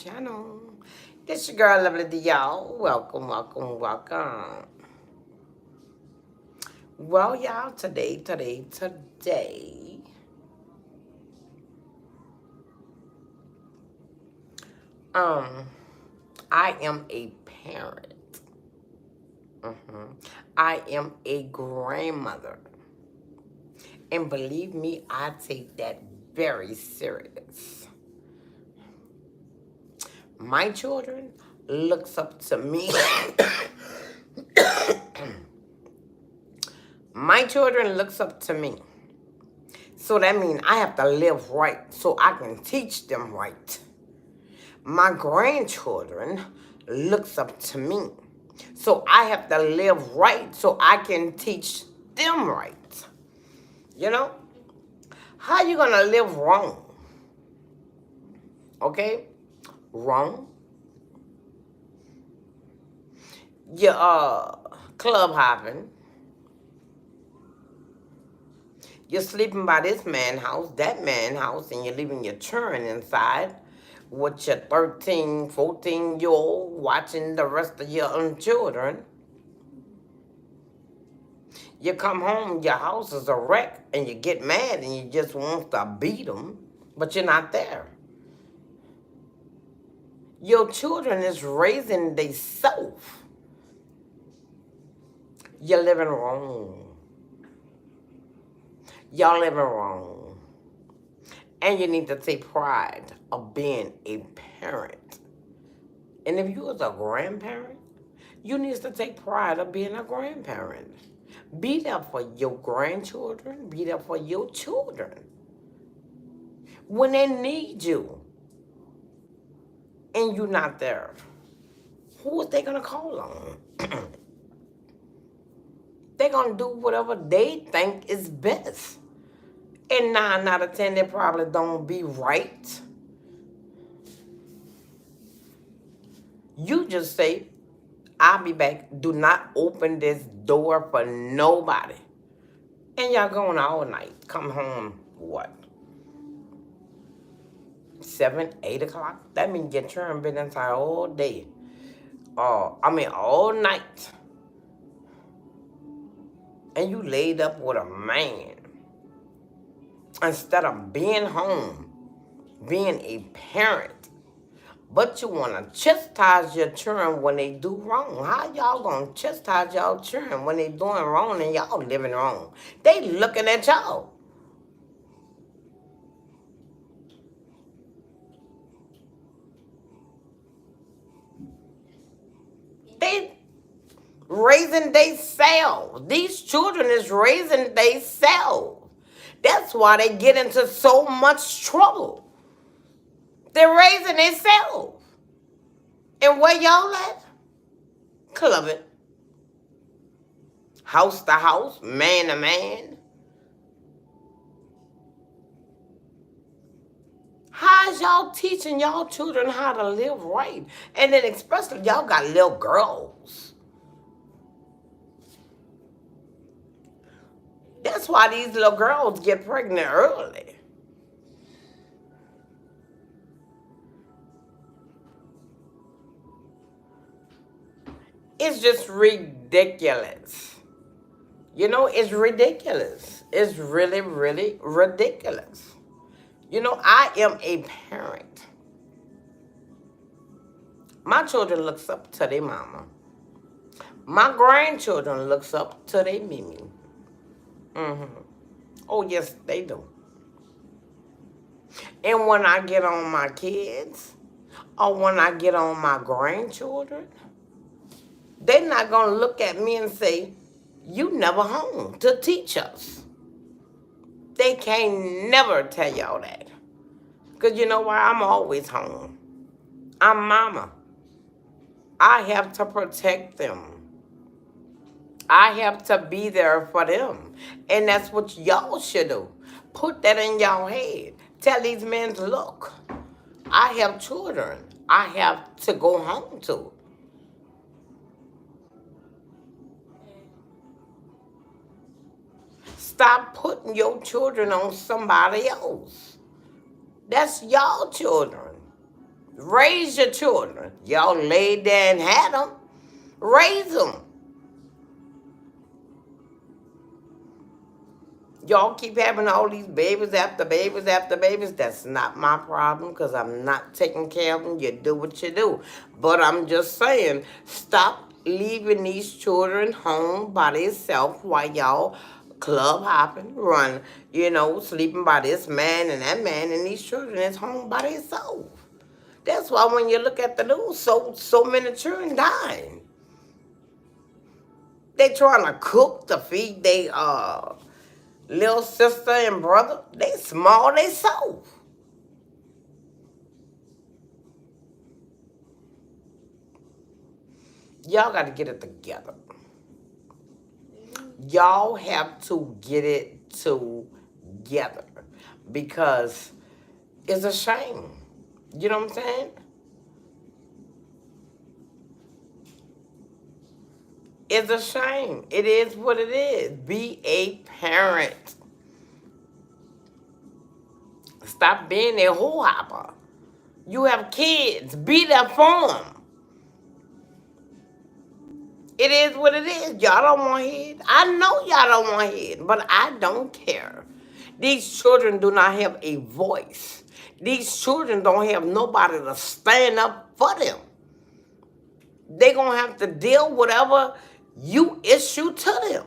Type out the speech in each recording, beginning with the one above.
channel. This your girl, Lovely D, y'all. Welcome, welcome, welcome. Well, y'all, today, um, I am a parent. I am a grandmother. And believe me, I take that very serious. My children looks up to me. My children looks up to me. So that means I have to live right so I can teach them right. My grandchildren looks up to me. So I have to live right so I can teach them right. You know? How you gonna live wrong? Okay? Wrong. You're club hopping. You're sleeping by this man's house, that man's house, and you're leaving your children inside with your 13, 14-year-old watching the rest of your own children. You come home, your house is a wreck, and you get mad and you just want to beat them, but you're not there. Your children is raising themselves. You're living wrong. Y'all living wrong. And you need to take pride of being a parent. And if you was a grandparent, you need to take pride of being a grandparent. Be there for your grandchildren. Be there for your children. When they need you and you're not there, who are they going to call on? They're going to do whatever they think is best. And 9 out of 10, they probably don't be right. You just say, I'll be back. Do not open this door for nobody. And y'all going all night. Come home, what? 7, 8 o'clock? That means your children been inside all day. All night. And you laid up with a man. Instead of being home, being a parent. But you want to chastise your children when they do wrong. How y'all going to chastise y'all children when they doing wrong and y'all living wrong? They looking at y'all. They raising themselves. These children is raising themselves. That's why they get into so much trouble. They're raising themselves. And where y'all at? Clubbing. House to house, man to man. How's y'all teaching y'all children how to live right? And then especially y'all got little girls. That's why these little girls get pregnant early. It's just ridiculous. You know, it's ridiculous. It's really, really ridiculous. You know, I am a parent. My children looks up to their mama. My grandchildren looks up to their Mimi. Oh, yes, they do. And when I get on my kids, or when I get on my grandchildren, they're not going to look at me and say, you never home to teach us. They can't never tell y'all that. Because you know why? I'm always home. I'm mama. I have to protect them. I have to be there for them. And that's what y'all should do. Put that in y'all head. Tell these men, look, I have children I have to go home to. Stop putting your children on somebody else. That's y'all children. Raise your children. Y'all laid there and had them. Raise them. Y'all keep having all these babies after babies after babies. That's not my problem because I'm not taking care of them. You do what you do. But I'm just saying, stop leaving these children home by themselves while y'all club hopping, run, sleeping by this man and that man, and these children is home by themselves. That's why when you look at the news, so many children dying. They trying to cook to feed they little sister and brother. They small, they soft. Y'all got to get it together. Y'all have to get it together because it's a shame. You know what I'm saying? It's a shame. It is what it is. Be a parent. Stop being a whore hopper. You have kids. Be there for them. It is what it is. Y'all don't want to hear it. I know y'all don't want to hear it, but I don't care. These children do not have a voice. These children don't have nobody to stand up for them. They're going to have to deal with whatever you issue to them.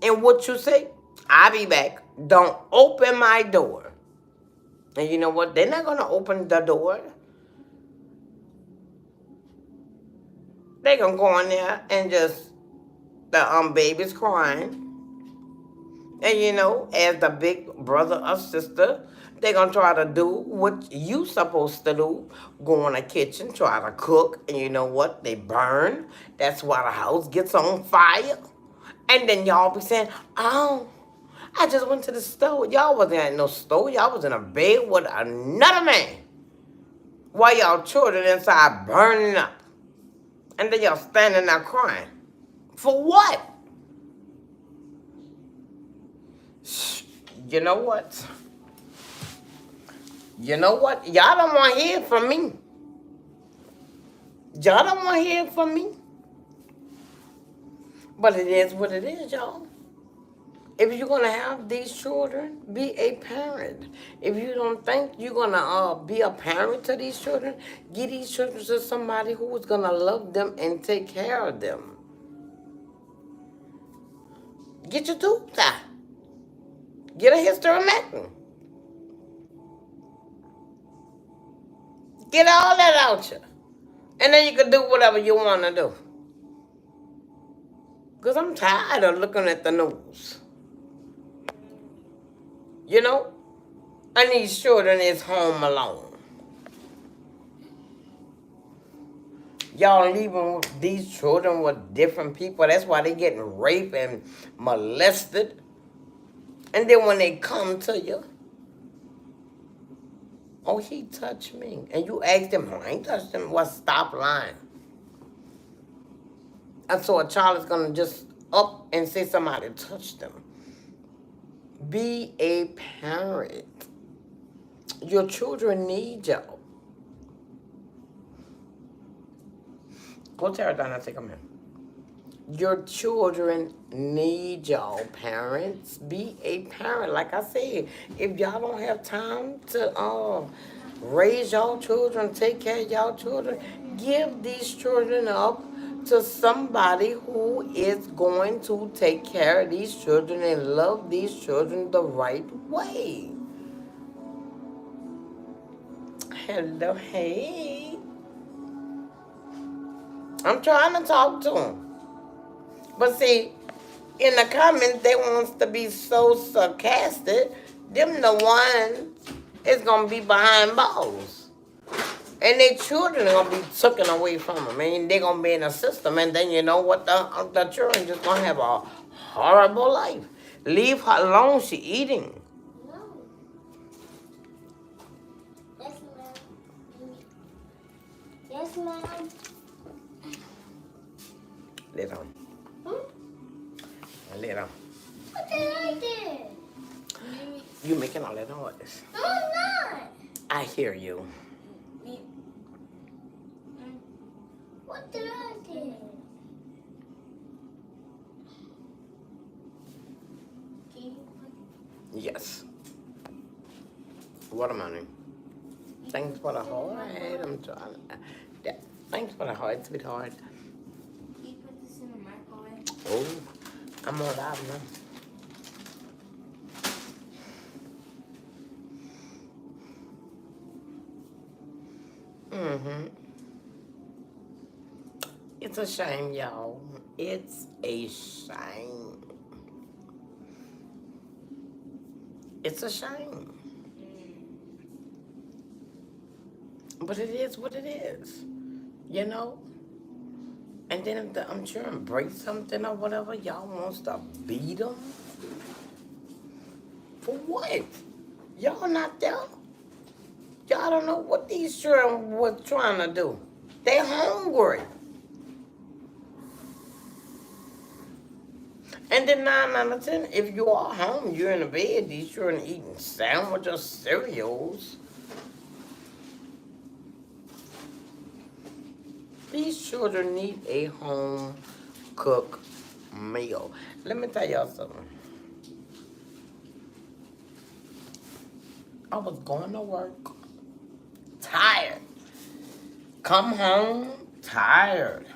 And what you say, I'll be back. Don't open my door. And you know what? They're not going to open the door. They're going to go in there and just, the baby's crying. And as the big brother or sister, they're going to try to do what you supposed to do. Go in the kitchen, try to cook. And you know what? They burn. That's why the house gets on fire. And then y'all be saying, oh, I just went to the store. Y'all wasn't at no store. Y'all was in a bed with another man. While y'all children inside burning up. And then y'all standing there crying. For what? You know what? You know what? Y'all don't want to hear it from me. Y'all don't want to hear it from me. But it is what it is, y'all. If you're going to have these children, be a parent. If you don't think you're going to be a parent to these children, give these children to somebody who is going to love them and take care of them. Get your tubes out. Get a hysterectomy. Get all that out you. And then you can do whatever you want to do. Because I'm tired of looking at the news. And these children is home alone. Y'all leaving these children with different people. That's why they getting raped and molested. And then when they come to you, oh, he touched me. And you ask them, I ain't touched him. Well, stop lying. And so a child is going to just up and say somebody touched them. Be a parent. Your children need y'all. Go tear it down and take them in. Your children need y'all, parents. Be a parent. Like I said, if y'all don't have time to raise y'all children, take care of y'all children, give these children up to somebody who is going to take care of these children and love these children the right way. Hello, hey. I'm trying to talk to them. But see, in the comments, they want to be so sarcastic. Them the ones is going to be behind bars. And their children are going to be taken away from them. And they're going to be in a system. And then you know what? The children just going to have a horrible life. Leave her alone. She eating. No. Yes, ma'am. Yes, ma'am. Lay down. Lay down. What did I do? You making all that noise. No, I'm not. I hear you. What did I do? Can you put Yes. Watermelon. Thanks for the heart. I'm trying. Thanks for the heart, sweetheart. Can you put this in the microwave? Oh, I'm on live now. It's a shame, y'all. It's a shame. It's a shame. But it is what it is. You know? And then if I'm children break something or whatever, y'all wants to beat them? For what? Y'all not there? Y'all don't know what these children were trying to do. They hungry. And then 9 out of 10, if you are home, you're in the bed, these children eating sandwiches or cereals. These children need a home cooked meal. Let me tell y'all something. I was going to work, tired. Come home, tired.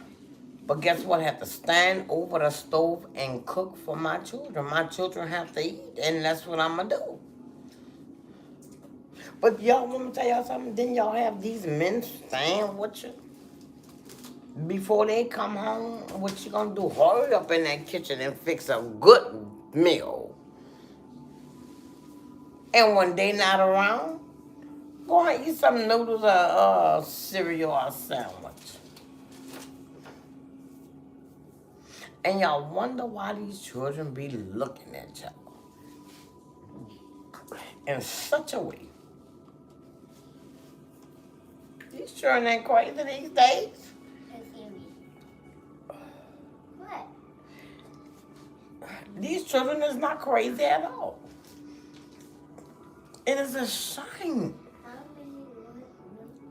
But guess what? I have to stand over the stove and cook for my children. My children have to eat, and that's what I'm going to do. But y'all want me to tell y'all something? Then y'all have these men stand with you. Before they come home, what you gonna do? Hurry up in that kitchen and fix a good meal. And when they not around, go and eat some noodles or cereal or sandwich. And y'all wonder why these children be looking at y'all in such a way. These children ain't crazy these days. What? These children is not crazy at all. It is a shame.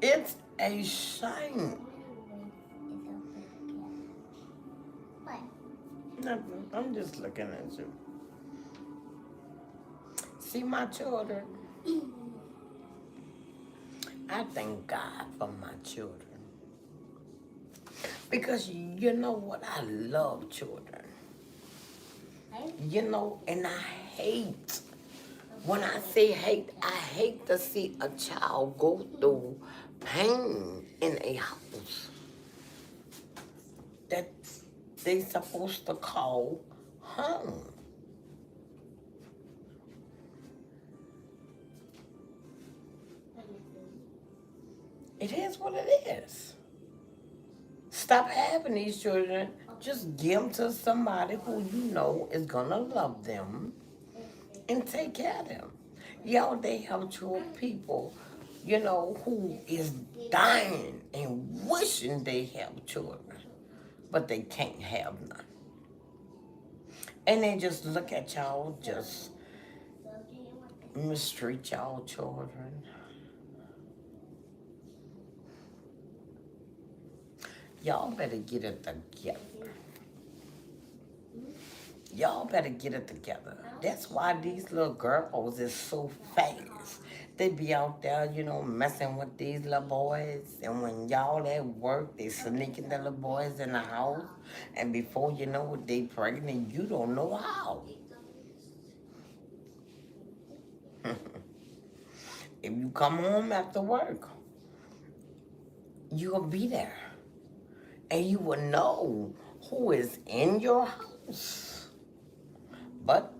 It's a shame. What? Nothing. I'm just looking at you. See my children. I thank God for my children. Because you know what? I love children. You know, and I hate. When I say hate, I hate to see a child go through pain in a house that they supposed to call home. It is what it is. Stop having these children. Just give them to somebody who you know is gonna love them and take care of them. Y'all, they have two people, you know, who is dying and wishing they have children, but they can't have none. And they just look at y'all, just mistreat y'all children. Y'all better get it together. Y'all better get it together. That's why these little girls is so fast. They be out there, you know, messing with these little boys. And when y'all at work, they sneaking the little boys in the house. And before you know it, they pregnant. You don't know how. If you come home after work, you'll be there. And you will know who is in your house. But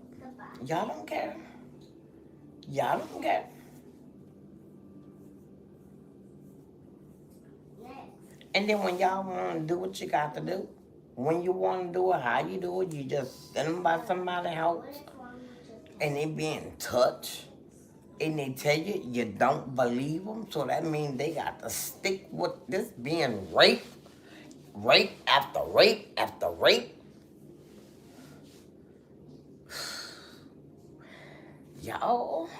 y'all don't care. Y'all don't care. And then when y'all want to do what you got to do, when you want to do it, how you do it, you just send them by somebody's house and they being touched and they tell you you don't believe them. So that means they got to stick with this being rape, rape after rape after rape. Y'all,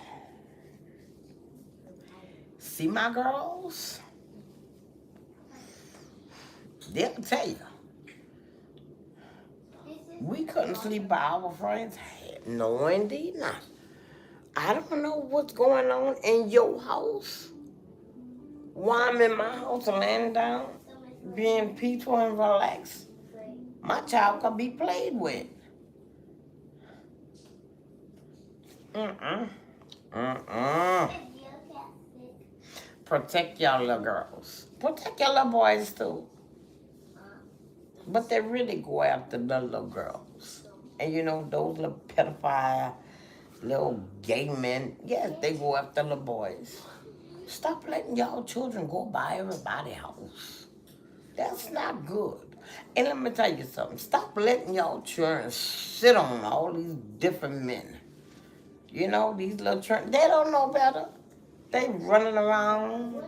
see my girls? They'll tell you. We couldn't sleep by our friends' head. No, indeed not. I don't know what's going on in your house. Why I'm in my house laying down, being peaceful and relaxed. My child could be played with. Mm-mm. Mm-mm. Protect y'all little girls. Protect your little boys too. But they really go after the little girls. And you know, those little pedophile, little gay men, yes, they go after the boys. Stop letting y'all children go by everybody's house. That's not good. And let me tell you something. Stop letting y'all children sit on all these different men. You know, these little children, they don't know better. They running around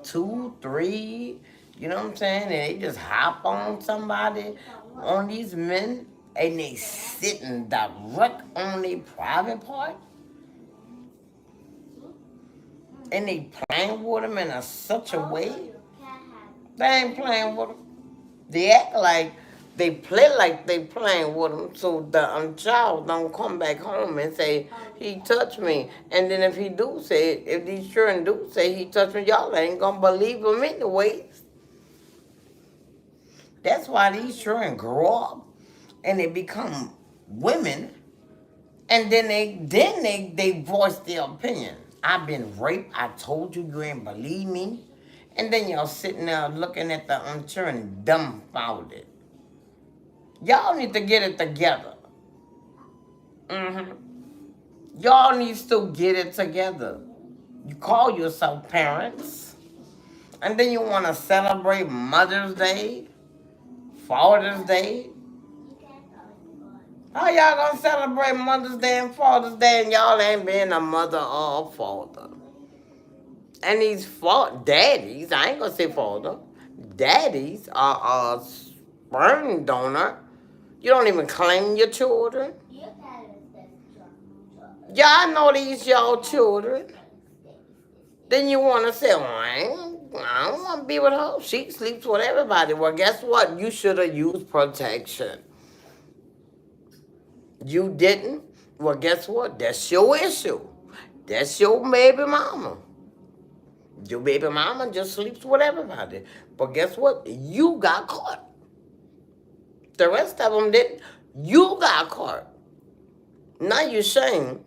2, 3, you know what I'm saying? And they just hop on somebody, on these men, and they sitting direct on their private part. And they playing with them in such a way. They ain't playing with them. They act like they play like they playing with them, so the child don't come back home and say he touched me. And then if he do say it, if these children do say he touched me, y'all ain't gonna believe him anyway. That's why these children grow up and they become women, and then they voice their opinion. I've been raped. I told you, you ain't believe me. And then y'all sitting there looking at the children dumbfounded. Y'all need to get it together. Y'all need to get it together. You call yourself parents, and then you want to celebrate Mother's Day, Father's Day. How y'all gonna celebrate Mother's Day and Father's Day and y'all ain't been a mother or a father? And these daddies, I ain't gonna say father, daddies are a sperm donor. You don't even claim your children. Y'all know these y'all children. Then you want to say, well, I don't want to be with her. She sleeps with everybody. Well, guess what? You should have used protection. You didn't? Well, guess what? That's your issue. That's your baby mama. Your baby mama just sleeps with everybody. But guess what? You got caught. The rest of them didn't. You got caught. Now you're ashamed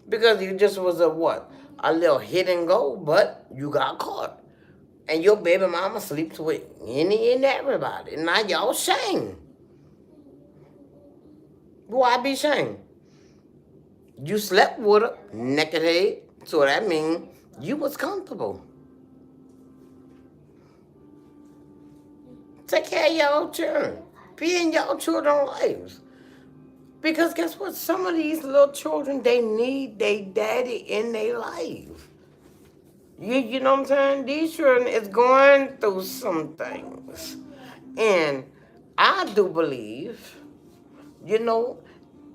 because you just was a what? A little hit and go, but you got caught. And your baby mama sleeps with any and everybody. Now y'all shame. Why be shamed? You slept with her naked head, so that means you was comfortable. Take care of your children. Be in your children's lives. Because guess what? Some of these little children, they need their daddy in their life. You know what I'm saying? These children is going through some things. And I do believe, you know,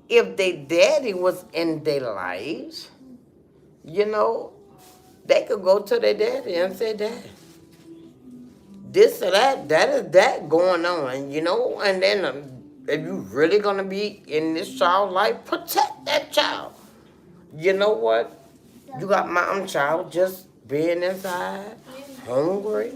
if their daddy was in their lives, you know, they could go to their daddy and say, Dad, this or that is that going on, you know, and then if you really gonna be in this child's life, protect that child. You know what? You got my own child just being inside, hungry.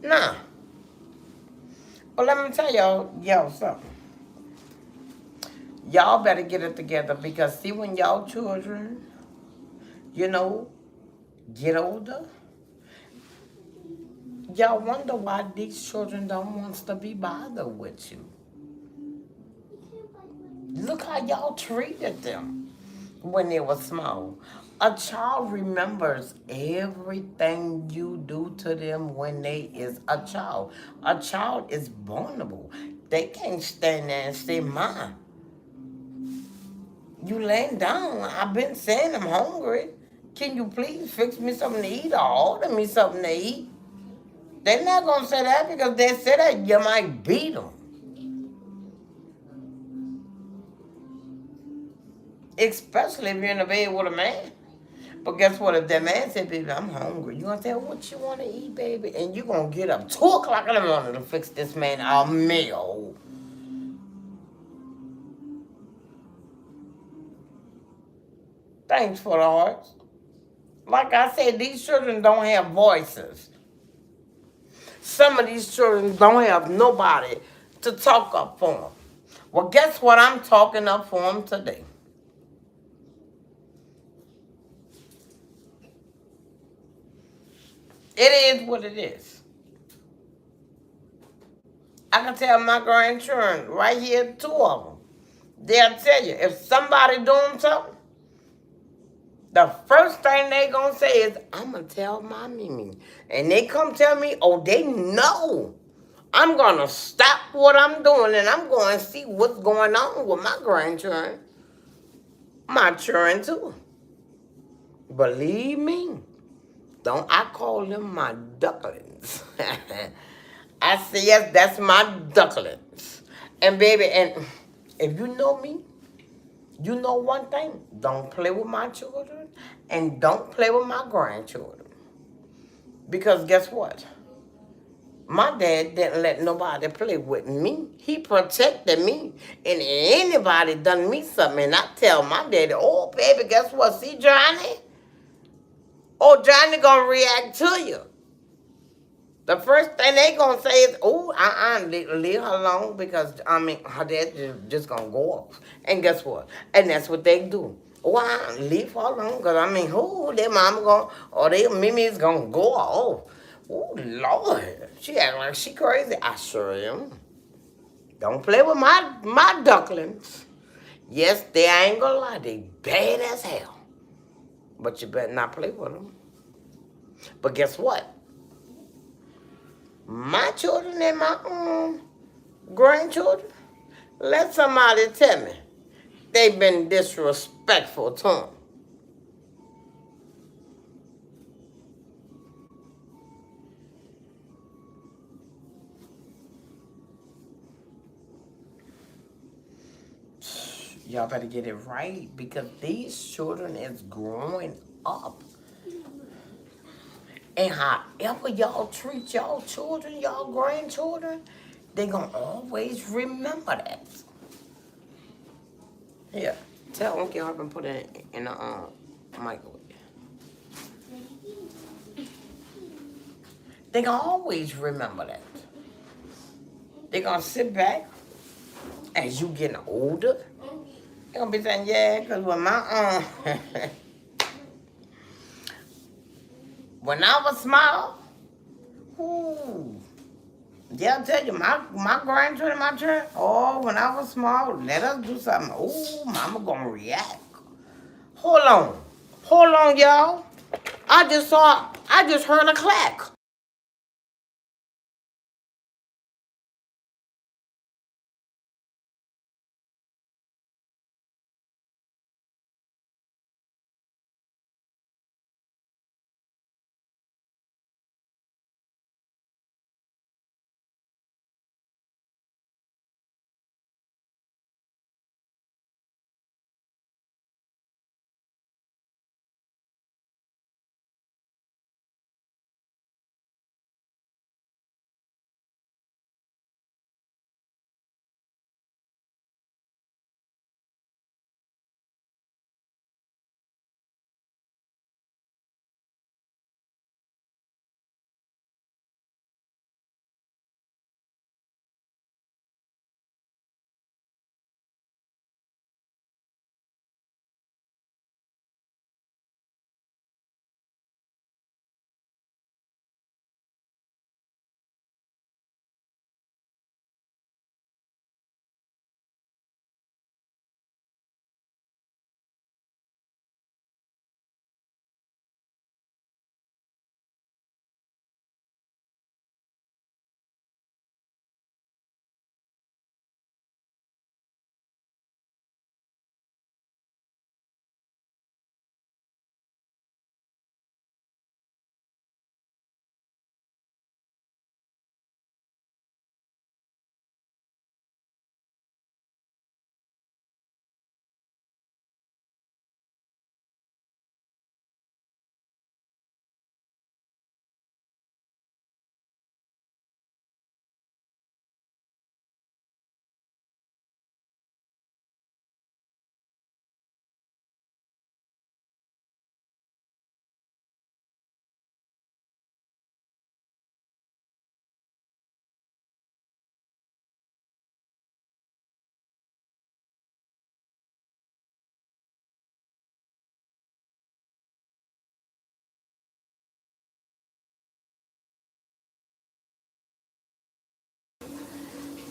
Nah. But let me tell y'all something. Y'all better get it together because see when y'all children, you know, get older, y'all wonder why these children don't want to be bothered with you. Look how y'all treated them when they were small. A child remembers everything you do to them when they is a child. A child is vulnerable. They can't stand there and say, "Ma, you laying down. I've been saying I'm hungry. Can you please fix me something to eat or order me something to eat?" They're not gonna say that because they say that you might beat them. Especially if you're in a bed with a man. But guess what? If that man said, "Baby, I'm hungry," you gonna tell what you wanna eat, baby? And you gonna get up 2 o'clock in the morning to fix this man a meal. Thanks for the hearts. Like I said, these children don't have voices. Some of these children don't have nobody to talk up for them. Well, guess what? I'm talking up for them today. It is what it is. I can tell my grandchildren right here, 2 of them. They'll tell you if somebody doing something, the first thing they gonna say is, "I'm gonna tell my Mimi," and they come tell me, oh, they know. I'm gonna stop what I'm doing and I'm going to see what's going on with my grandchildren, my children too. Believe me, don't I call them my ducklings? I say yes, that's my ducklings. And baby, and if you know me, you know one thing: don't play with my children and don't play with my grandchildren. Because guess what? My dad didn't let nobody play with me. He protected me. And anybody done me something, and I tell my daddy, "Oh, baby, guess what? See Johnny? Oh, Johnny gonna react to you." The first thing they gonna say is, "Oh, leave her alone," because I mean her dad just gonna go off. And guess what? And that's what they do. "Oh, leave her alone," because I mean, who their mama gonna or their Mimi's gonna go off. Oh Lord, she act like she crazy. I sure am. Don't play with my ducklings. Yes, they ain't gonna lie, they bad as hell. But you better not play with them. But guess what? My children and my grandchildren, let somebody tell me they've been disrespectful to them. Y'all better get it right because these children is growing up. And however y'all treat y'all children, y'all grandchildren, they gonna always remember that. Here, tell Uncle Harp and put it in the microwave. They gonna always remember that. They gonna sit back as you getting older. They gonna be saying, "Yeah, cause when my when I was small, ooh, yeah, I tell you, my grandchildren, my children, oh, when I was small, let us do something. Ooh, mama gonna react. Hold on, y'all. I just heard a clack.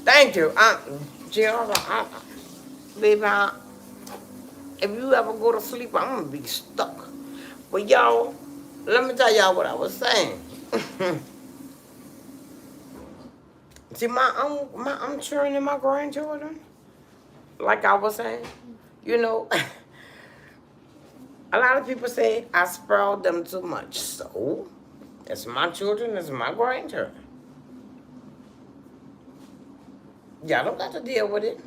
Thank you. Gerald, baby, if you ever go to sleep, I'm gonna be stuck. But y'all, let me tell y'all what I was saying. See, I'm training my grandchildren. Like I was saying, you know, a lot of people say I spoiled them too much. So, it's my children, it's my grandchildren. Y'all don't got to deal with it.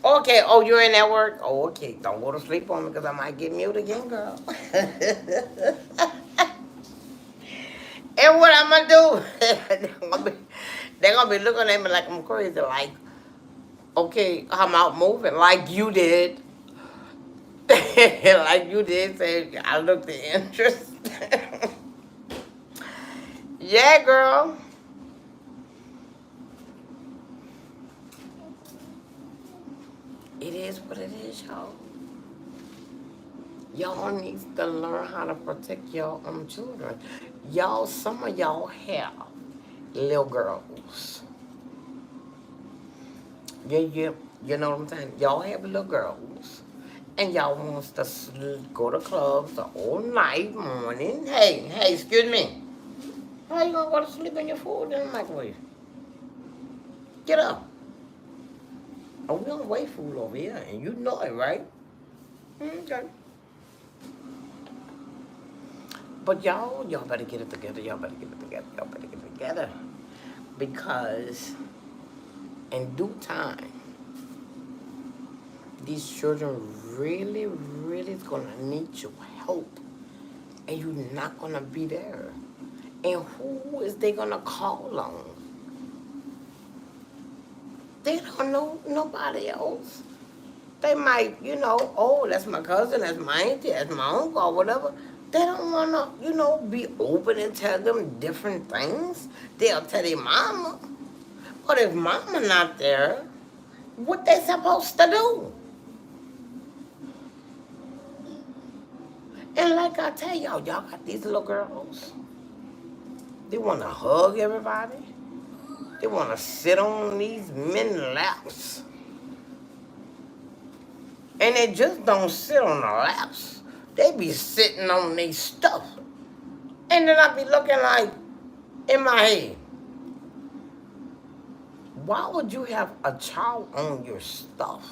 Okay, oh, you're in at work? Oh, okay. Don't go to sleep on me because I might get mute again, girl. And what I'm going to do, they're gonna be looking at me like I'm crazy. Like, okay, I'm out moving like you did. Like you did say, I looked the interest. Yeah, girl. It is what it is, y'all. Y'all need to learn how to protect your own children. Y'all, some of y'all have little girls. Yeah, you know what I'm saying? Y'all have little girls. And y'all wants to go to clubs all night, morning. Hey, excuse me. How you gonna go to sleep in your food in the microwave? Get up. Oh, we don't wait food over here, and you know it, right? Okay. But y'all better get it together. Y'all better get it together. Y'all better get it together. Because in due time, these children really, really is gonna need your help. And you're not gonna be there. And who is they gonna call on? They don't know nobody else. They might, oh, that's my cousin, that's my auntie, that's my uncle, or whatever. They don't want to, be open and tell them different things. They'll tell their mama. But if mama not there, what they supposed to do? And like I tell y'all got these little girls. They want to hug everybody. They want to sit on these men's laps. And they just don't sit on the laps. They be sitting on their stuff. And then I be looking like, in my head, why would you have a child on your stuff?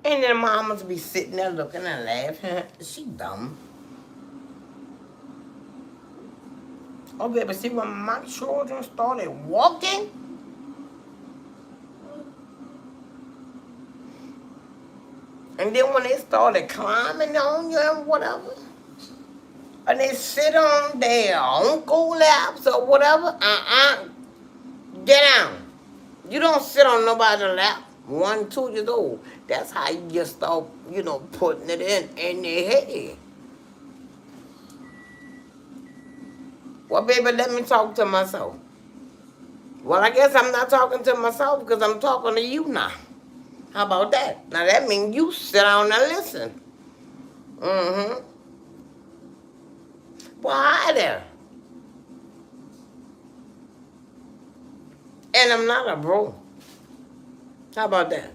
And then mamas be sitting there looking and laughing. She dumb. Oh, baby, see, when my children started walking, and then when they started climbing on you and whatever, and they sit on their uncle laps or whatever, get down. You don't sit on nobody's lap. 1, 2 years old. That's how you just start, putting it in their head. Well, baby, let me talk to myself. Well, I guess I'm not talking to myself because I'm talking to you now. How about that? Now, that means you sit down and listen. Mm-hmm. Well, hi there. And I'm not a bro. How about that?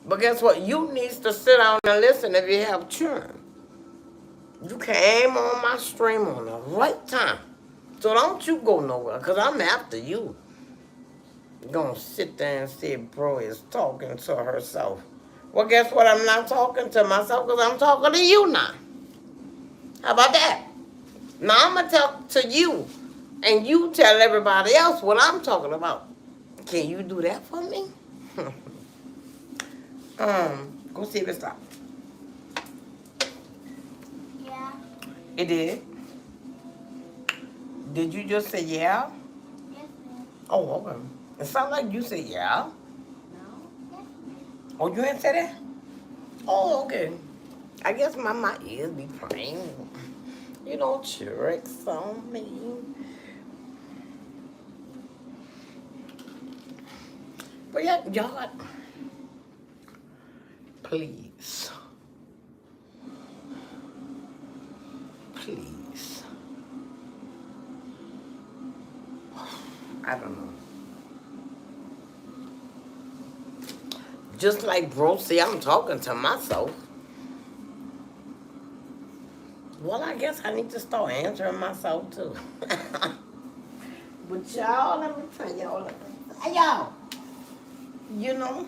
But guess what? You need to sit down and listen if you have children. You came on my stream on the right time. So don't you go nowhere, because I'm after you. You're going to sit there and say, bro is talking to herself. Well, guess what? I'm not talking to myself because I'm talking to you now. How about that? Now I'm going to talk to you, and you tell everybody else what I'm talking about. Can you do that for me? Go see if it stopped. Yeah. It did? Did you just say yeah? Yes, ma'am. Oh, okay. It sounds like you said yeah. No. Yes, ma'am. Oh, you didn't say that? Oh, okay. I guess my ears be playing, tricks on me. But yeah, y'all, please, I don't know. Just like bro, see, I'm talking to myself. Well, I guess I need to start answering myself too. But y'all, let me tell y'all, y'all, you know,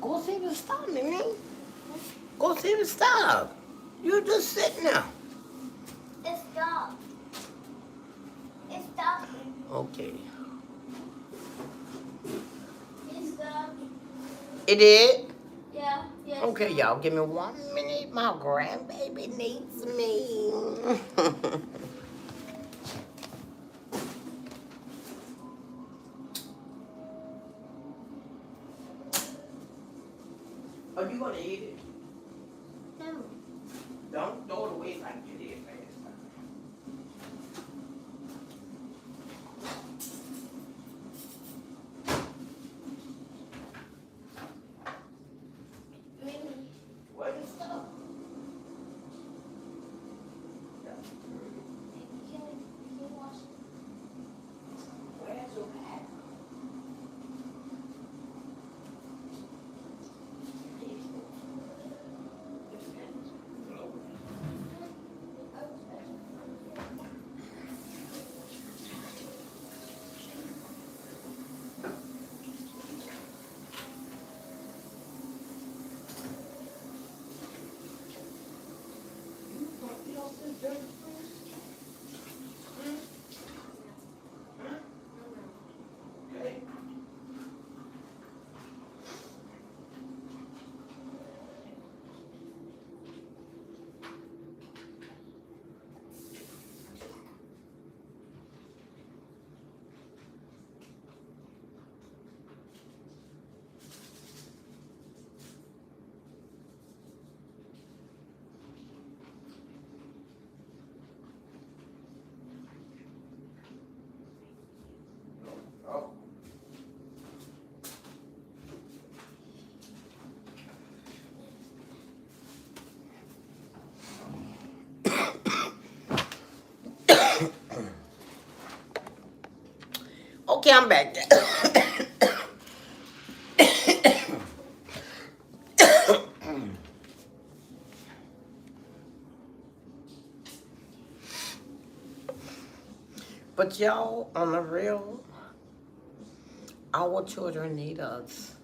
go see the stuff, man. Go see the stuff. You just sitting there. It's dark. It's dark. Okay. It's dark. It did? Yeah. Yes. Okay, y'all, give me 1 minute. My grandbaby needs me. Are you gonna eat it? No. Don't throw it away like you did last time. Really? Where's the stuff? Can we wash it? Where's your bag? Oh. Okay, I'm back. But y'all, on the real, our children need us.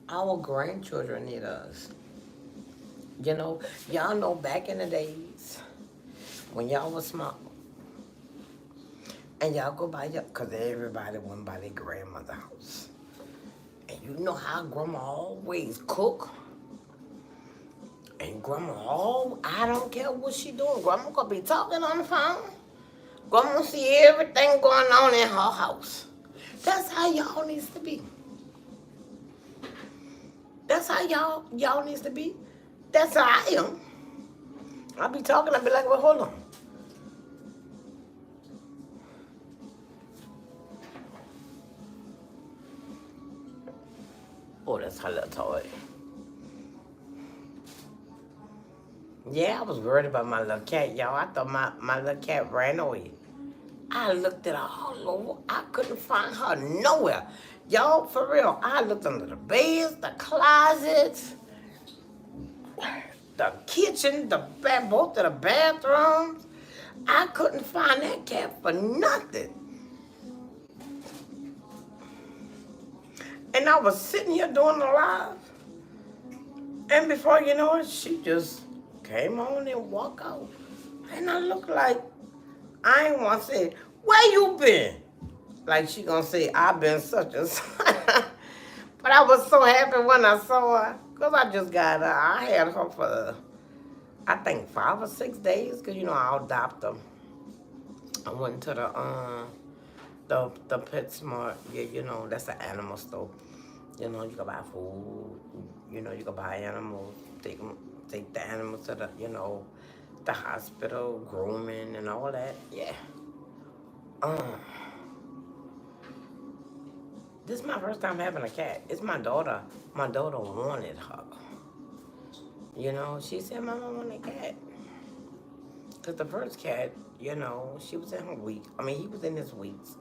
Our grandchildren need us. You know, y'all know back in the days when y'all was small, and y'all go by your, cause everybody went by their grandmother's house. And you know how grandma always cook? And grandma, I don't care what she doing. Grandma gonna be talking on the phone. Grandma see everything going on in her house. That's how y'all needs to be. That's how y'all needs to be. That's how I am. I be talking, I be like, well, hold on. Oh, that's her little toy. Yeah, I was worried about my little cat, y'all. I thought my little cat ran away. I looked at her all over. I couldn't find her nowhere. Y'all, for real, I looked under the beds, the closets, the kitchen, both of the bathrooms. I couldn't find that cat for nothing. And I was sitting here doing the live. And before you know it, she just came on and walked out. And I looked like, I ain't want to say, where you been? Like she gonna say, I've been such and such. But I was so happy when I saw her. Because I just got her. I had her for, I think, 5 or 6 days. Because, you know, I'll adopt them. I went to the PetSmart. Yeah, you know, that's an animal store. You know, you can buy food. You know, you can buy animals. Take the animals to the, you know, the hospital, grooming and all that. Yeah. This is my first time having a cat. It's my daughter. My daughter wanted her. You know, she said, Mama, I want a cat. Cause the first cat, you know, she was in her week. I mean, he was in his weeks,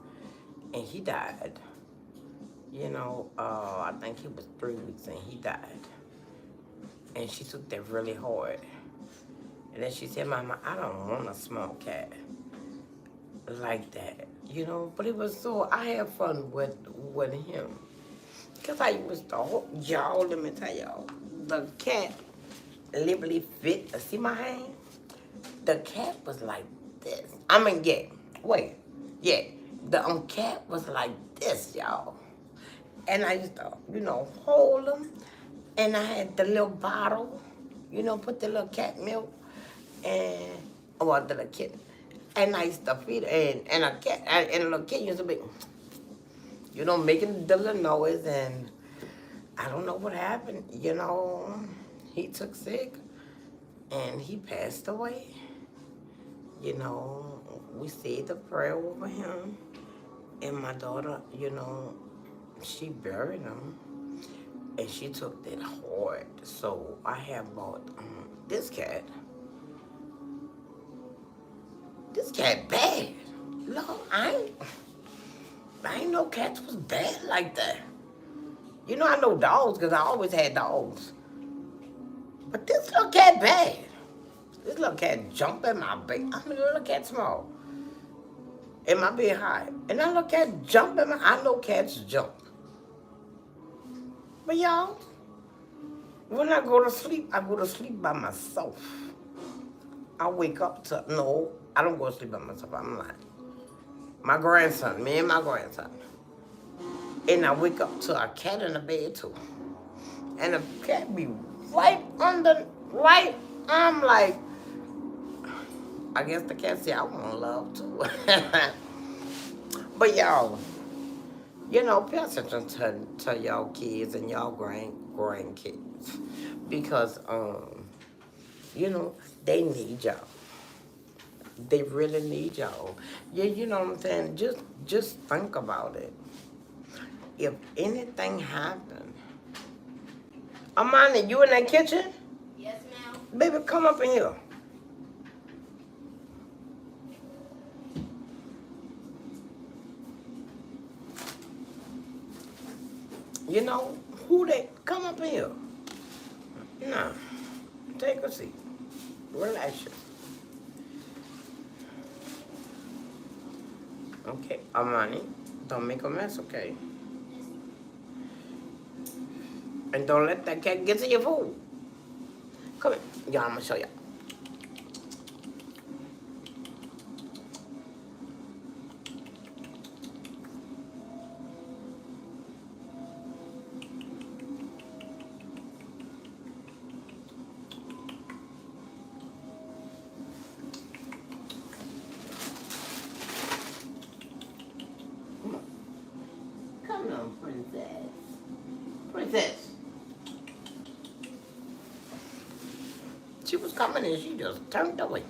and he died. You know, I think he was 3 weeks and he died. And she took that really hard. And then she said, Mama, I don't want a small cat like that. You know, but it was so, I had fun with him. Because I used to, y'all, let me tell y'all, the cat literally fit, see my hand? The cat was like this. I mean, yeah, wait, yeah. The cat was like this, y'all. And I used to, you know, hold them. And I had the little bottle, you know, put the little cat milk and, well, the little kitten. And I used to feed it. And a cat, and a little kitten used to be, you know, making the little noise. And I don't know what happened, you know. He took sick and he passed away. You know, we said the prayer over him. And my daughter, you know, she buried him. And she took that hard. So I have bought this cat. This cat bad. No, I ain't know cats was bad like that. You know, I know dogs because I always had dogs. But this little cat bad. This little cat jump in my bed. I mean, the little cat small. In my bed high. And that little cat jump in my, I know cats jump. But y'all, when I go to sleep, I go to sleep by myself. I wake up to, no, I don't go to sleep by myself, I'm lying. My grandson, me and my grandson. And I wake up to a cat in the bed too. And the cat be right under, right, I'm like, I guess the cat say I want love too. But y'all, you know, pay attention to y'all kids and y'all grandkids. Because, you know, they need y'all. They really need y'all. Yeah, you know what I'm saying? Just think about it. If anything happened, Amani, you in that kitchen? Yes, ma'am. Baby, come up in here. You know, who they, come up in here. Nah, take a seat. Relax you. Okay, Amani, don't make a mess, okay? And don't let that cat get to your food. Come here. Y'all, I'm gonna show y'all. Come on, princess. Princess. She was coming and she just turned away.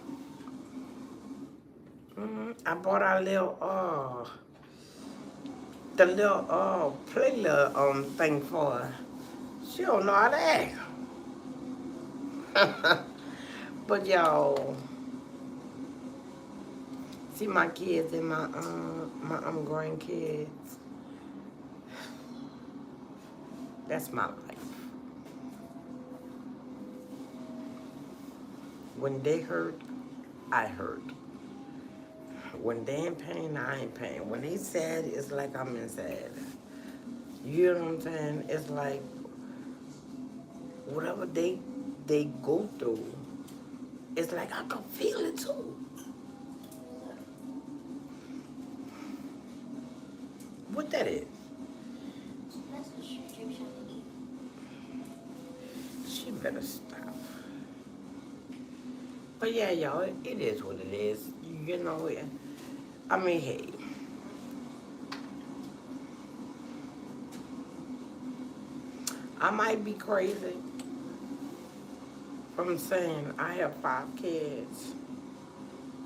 I bought our little, the little, play little, thing for her. She don't know how to act. But y'all, see my kids and my grandkids. That's my life. When they hurt, I hurt. When they in pain, I in pain. When they sad, it's like I'm in sad. You know what I'm saying? It's like whatever they go through, it's like I can feel it too. What that is? That's what you're trying to eat. She better stop. But yeah, y'all, it is what it is. You know, I mean, hey. I might be crazy from saying I have 5 kids.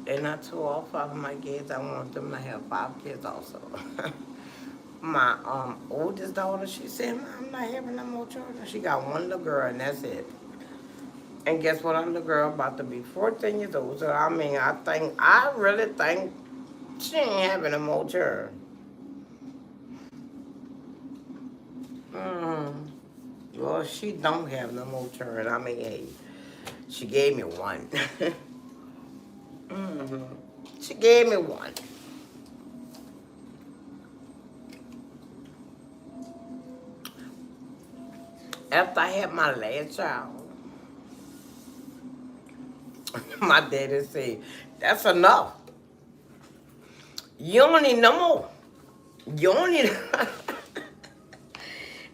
And I told all 5 of my kids I want them to have 5 kids also. My oldest daughter, she said, "Mom, I'm not having no more children." She got 1 little girl and that's it. And guess what? I'm the girl about to be 14 years old. So I mean, I really think she ain't having no more children. Mm. Well, she don't have no more children. I mean, hey, she gave me one. hmm She gave me one. After I had my last child, my daddy said, "That's enough. You don't need no more. You don't need."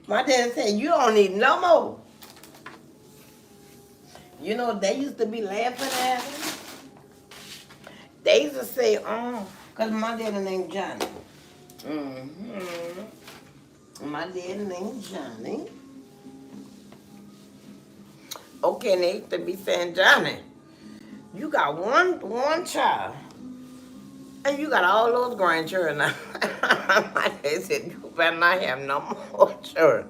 My dad said, "You don't need no more." You know, they used to be laughing at him. They used to say, because my daddy named Johnny. My daddy named Johnny. Okay, and they used to be saying, "Johnny, you got one child, and you got all those grandchildren." My dad said, "You better not have no more children."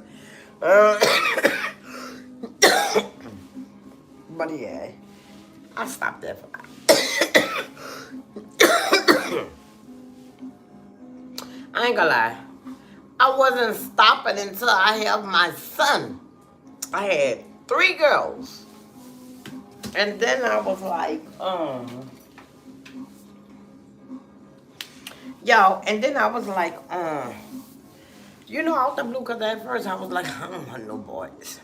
Uh, but yeah, I stopped that for I ain't gonna lie. I wasn't stopping until I had my son. I had 3 girls. And then I was like, yo, and then I was like, out the blue, because at first I was like, I don't want no boys.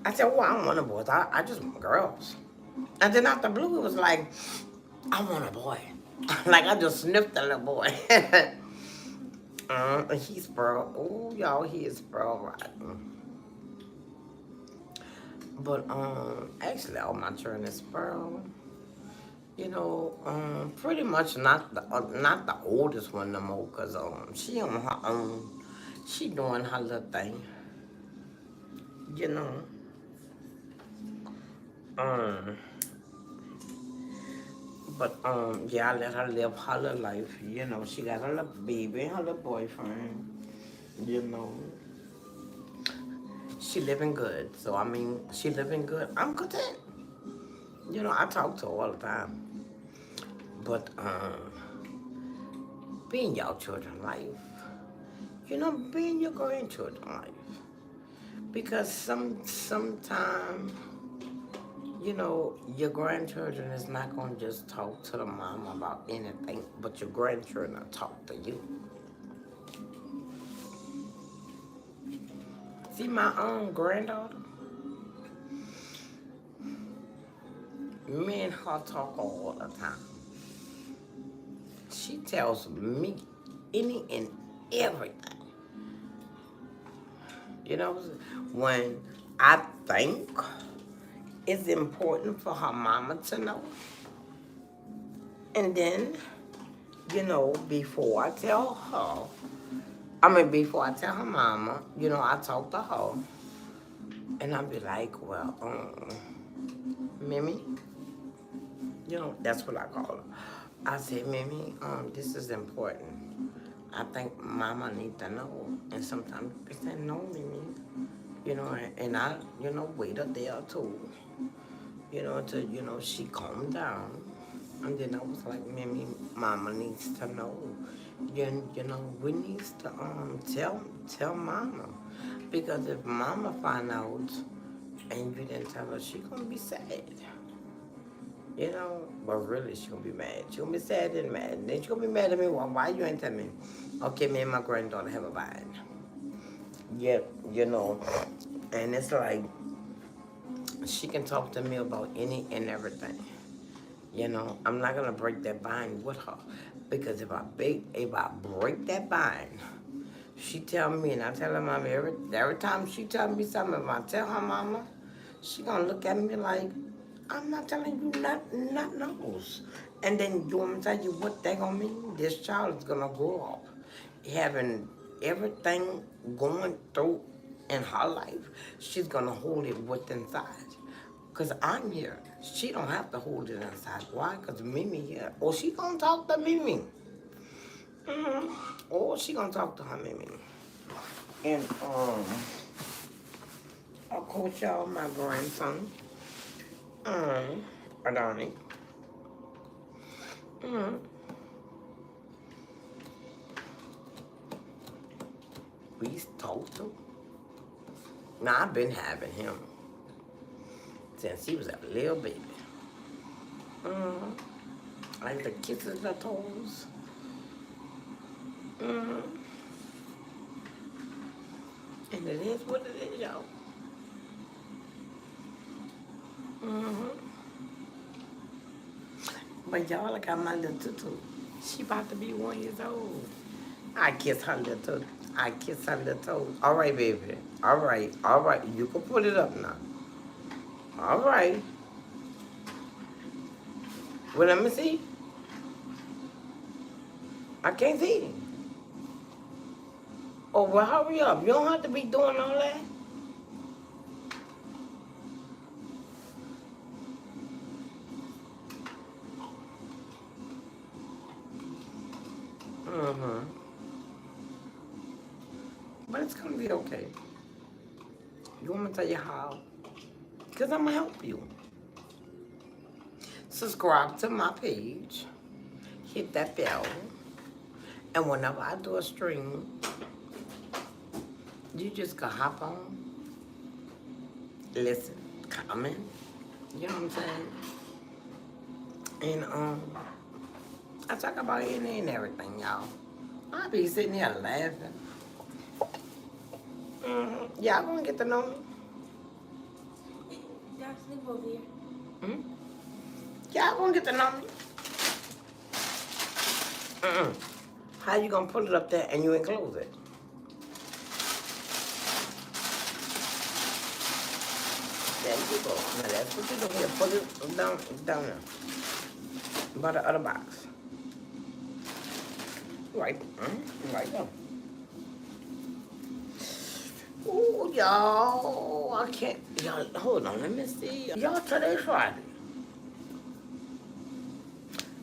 I said, well, I don't want no boys. I just want girls. And then out the blue, it was like, I want a boy. Like I just sniffed a little boy. He's spoiled. Oh, y'all, he is spoiled rotten. But actually, all my children is spoiled. Pretty much not the oldest one no more, cause she on her own. She doing her little thing. You know. Um, but yeah, I let her live her little life. She got her little baby and her little boyfriend. You know. She living good. So I mean, she living good. I'm content. I talk to her all the time. But being y'all children life, being your grandchildren life. Because sometimes, your grandchildren is not gonna just talk to the mom about anything, but your grandchildren will talk to you. See my own granddaughter? Me and her talk all the time. She tells me any and everything. When I think it's important for her mama to know. And then, before I tell her mama, I talk to her. And I'll be like, well, Mimi, that's what I call her. I say, Mimi, this is important. I think mama need to know. And sometimes people say, no, Mimi. And I, wait a day or two, till, she calmed down. And then I was like, Mimi, mama needs to know. We needs to tell mama. Because if mama find out and you didn't tell her, she gonna be sad. But really she gonna be mad. She gonna be sad and mad. And then she gonna be mad at me. Well, why you ain't tell me? Okay, me and my granddaughter have a bind. Yep, and it's like she can talk to me about any and everything. I'm not gonna break that bind with her, because if I break that bind, she tell me and I tell her mama every time she tell me something. If I tell her mama, she gonna look at me like, I'm not telling you nothing else. And then you want me to tell you what that gonna mean? This child is gonna grow up having everything going through in her life. She's gonna hold it with inside. Cause I'm here. She don't have to hold it inside. Why? Cause Mimi here. Or she gonna talk to Mimi. Or she gonna talk to her Mimi. And of course, y'all, my grandson, Adoni. We told him. Now, I've been having him since he was a little baby. I used to kiss his little toes. And it is what it is, y'all. But y'all, I got my little tutu. She about to be 1 year old. I kiss her little toe. I kiss her little toes. All right, baby. All right. All right. You can put it up now. All right. Well, let me see. I can't see. Oh, well, hurry up. You don't have to be doing all that. But it's going to be okay. You want me to tell you how? Because I'm going to help you. Subscribe to my page. Hit that bell. And whenever I do a stream, you just go hop on, listen, comment. You know what I'm saying? And I talk about anything and everything, y'all. I be sitting here laughing. Y'all gonna get to know me. Y'all sleep over here. Y'all gonna get to know me. How you gonna put it up there and you enclose it? There you go. Now that's what you do. You put it down there. By the other box. Right. Right there. Ooh, y'all. I can't. Y'all, hold on. Let me see. Y'all, today Friday.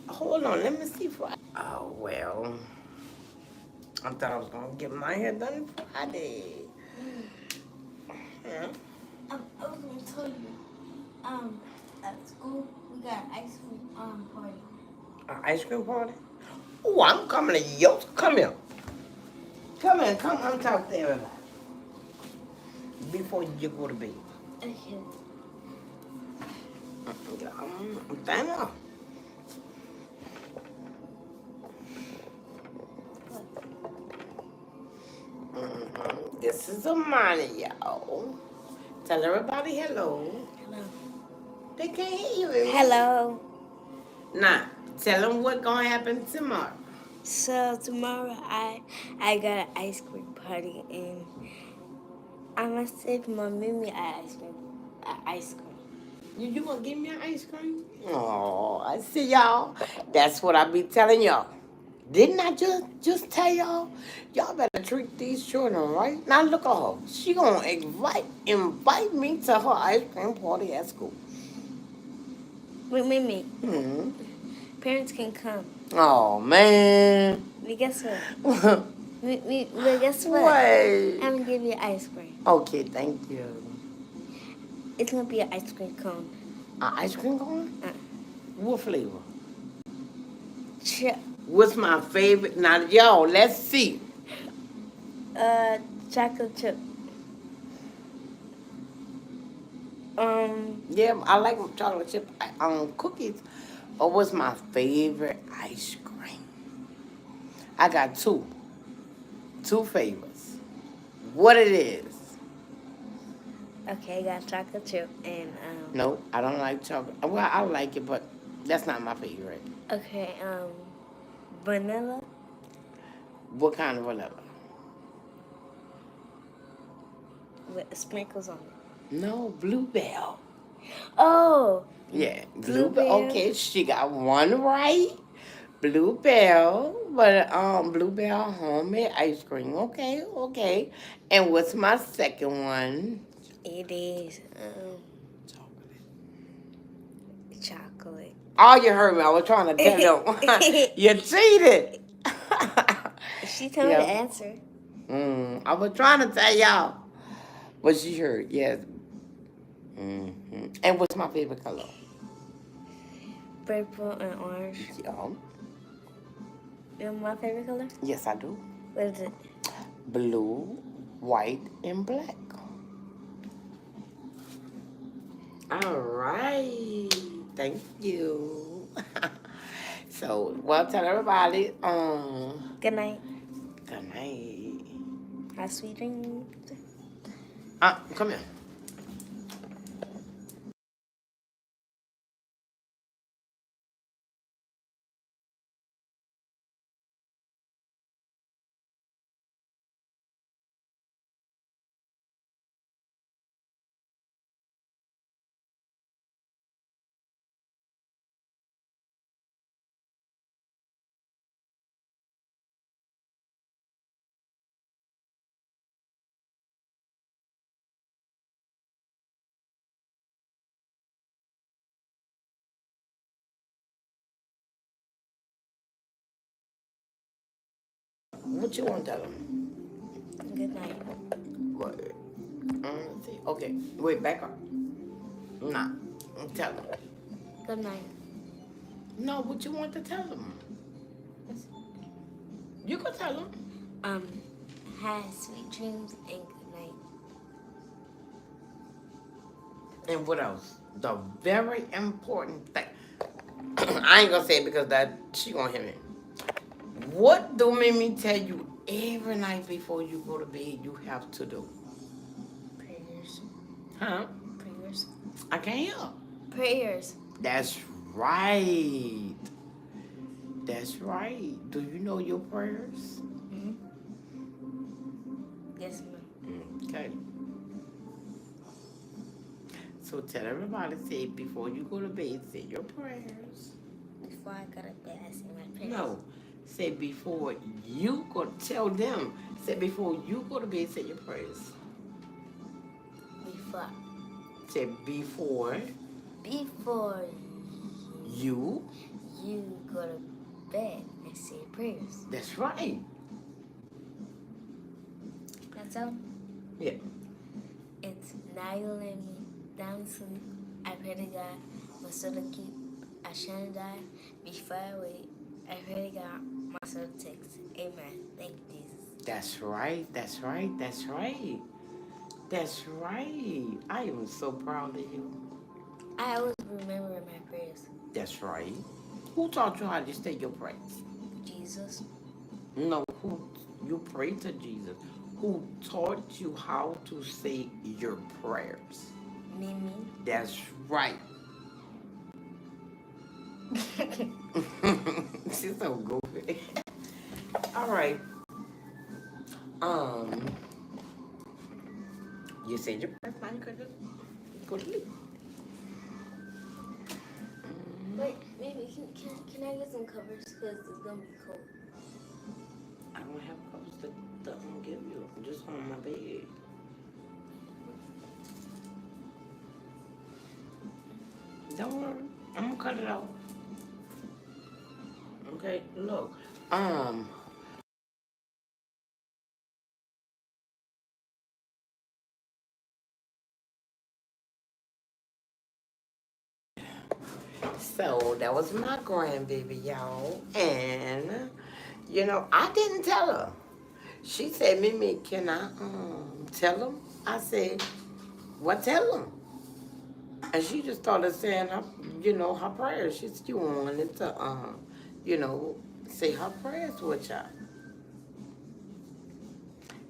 Hold on. Let me see Friday. Oh, well. I thought I was going to get my hair done Friday. Yeah. I was gonna tell you. At school we got an ice cream party. An ice cream party? Oh, I'm coming to yours. Come here. Come in. Come on, talk to everybody. Before you go to bed. Okay. Stand up. This is Amani, y'all. Tell everybody hello. Hello. They can't hear you. Hello. Nah, tell them what's going to happen tomorrow. So tomorrow I got an ice cream party and I must save my Mimi ice cream. You gonna give me an ice cream? Oh, I see y'all. That's what I be telling y'all. Didn't I just tell y'all? Y'all better treat these children right. Now look at her. She gonna invite me to her ice cream party at school. Wait, Mimi. Parents can come. Oh man. But guess what? But guess what? Wait. I'm gonna give you ice cream. Okay, thank you. It's gonna be an ice cream cone. An ice cream cone? What flavor? Chip. What's my favorite? Now, y'all, let's see. Chocolate chip. Yeah, I like chocolate chip cookies. But what's my favorite ice cream? I got two favorites. What it is? Okay, I got chocolate chip and No, I don't like chocolate. Well, I like it, but that's not my favorite. okay, vanilla. What kind of vanilla? With sprinkles on it. No, Bluebell. Oh. Yeah, Bluebell. Okay, she got one right. Bluebell, but Bluebell homemade ice cream. Okay. And what's my second one? It is chocolate. Oh, you heard me. I was trying to tell them. You cheated. She told me the answer. I was trying to tell y'all. But she heard, yes. And what's my favorite color? Purple and orange. Yeah. You know my favorite color? Yes, I do. What is it? Blue, white, and black. All right. Thank you. So, well, tell everybody. Good night. Good night. Have sweet dreams. Come here. What you want to tell them? Good night. What? Let's see. Okay. Wait, back up. Nah. Tell them. Good night. No, what you want to tell them? You can tell them. Have sweet dreams and good night. And what else? The very important thing. I ain't gonna say it because that she gonna hear me. What do Mimi tell you every night before you go to bed you have to do? Prayers. Huh? Prayers. I can't hear. Prayers. That's right. That's right. Do you know your prayers? Mm-hmm. Yes, ma'am. Okay. So tell everybody, say before you go to bed, say your prayers. Before I go to bed, I say my prayers. No. Say before you go, tell them. Say before you go to bed, say your prayers. Before. Say before Before you. you go to bed and say prayers. That's right. That's all. Yeah. It's now you let me down to sleep. I pray to God, my soul to keep. I shan't die before I wait. I pray to God, my soul to text. Amen. Thank you, Jesus. That's right. That's right. That's right. That's right. I am so proud of you. I always remember my prayers. That's right. Who taught you how to say your prayers? Jesus. No, who you pray to Jesus. Who taught you how to say your prayers? Mimi. That's right. She's so goofy. All right. You said your prayers. Now you could just go to sleep. Wait, maybe can I get some covers because it's gonna be cold. I don't have clothes to give you. I'm just on my bed. Don't worry. I'm gonna cut it off. Okay, look. So that was my grandbaby, y'all. And I didn't tell her. She said, Mimi, can I tell them? I said, what tell them? And she just started saying her prayers. She wanted to say her prayers with y'all.